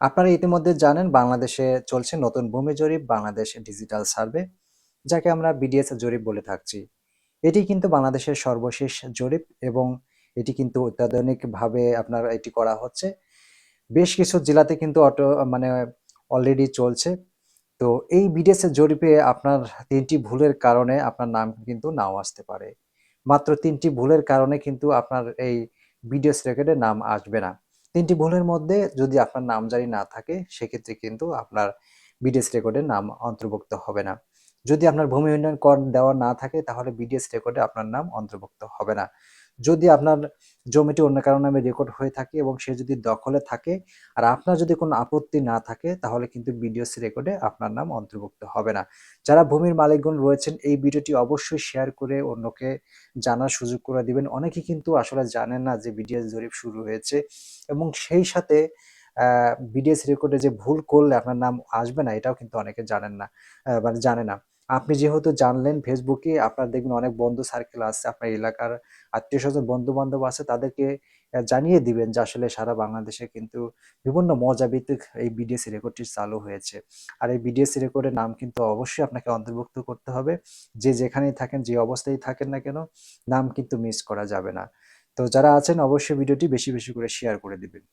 আপনারা ইতিমধ্যে জানেন বাংলাদেশে চলছে নতুন ভূমি জরিপ বাংলাদেশ ডিজিটাল সার্ভে, যাকে আমরা বিডিএস জরিপ বলে থাকছি। এটি কিন্তু বাংলাদেশের সর্বশেষ জরিপ এবং এটি কিন্তু অত্যাধুনিকভাবে এটি করা হচ্ছে। বেশ কিছু জেলাতে কিন্তু মানে অলরেডি চলছে। তো এই বিডিএস এর জরিপে আপনার ৩ টি ভুলের কারণে আপনার নাম কিন্তু নাও আসতে পারে। মাত্র ৩ টি ভুলের কারণে কিন্তু আপনার এই বিডিএস রেকর্ডে নাম আসবে না। ৩ টি ভুলের মধ্যে যদি আপনার নামজারি না থাকে, সেক্ষেত্রে কিন্তু আপনার বিডিএস রেকর্ডে নাম অন্তর্ভুক্ত হবে না। যদি আপনার ভূমি উন্নয়ন কর দেওয়া না থাকে, তাহলে বিডিএস রেকর্ডে আপনার নাম অন্তর্ভুক্ত হবে না। যদি আপনার জমিটি অন্য কারো নামে রেকর্ড হয়ে থাকে এবং সে যদি দখলে থাকে আর আপনার যদি কোনো আপত্তি না থাকে, তাহলে কিন্তু বিডিএস রেকর্ডে আপনার নাম অন্তর্ভুক্ত হবে না। যারা ভূমির মালিকগণ রয়েছেন, এই ভিডিওটি অবশ্যই শেয়ার করে অন্যকে জানার সুযোগ করে দিবেন। অনেকেই কিন্তু আসলে জানেন না যে বিডিএস জরিপ শুরু হয়েছে এবং সেই সাথে বিডিএস রেকর্ডে যে ভুল করলে আপনার নাম আসবে না, এটাও কিন্তু অনেকে জানেন না, মানে জানে না। আপনি যেহেতু জানলেন, ফেসবুকে আপনার দেখবেন অনেক বন্ধু সার্কেল আছে, আপনার এলাকার আত্মীয়স্বজন, বন্ধু-বান্ধব আছে, তাদেরকে জানিয়ে দিবেন যে আসলে সারা বাংলাদেশে কিন্তু বিভিন্ন মজাভিত্তিক এই বিডিএস রেকর্ডটি চালু হয়েছে। আর এই বিডিএস রেকর্ডের নাম কিন্তু অবশ্যই আপনাকে অন্তর্ভুক্ত করতে হবে। যে যেখানেই থাকেন, যে অবস্থায় থাকেন না কেন, নাম কিন্তু মিস করা যাবে না। তো যারা আছেন অবশ্যই ভিডিওটি বেশি, বেশি করে শেয়ার করে দিবেন।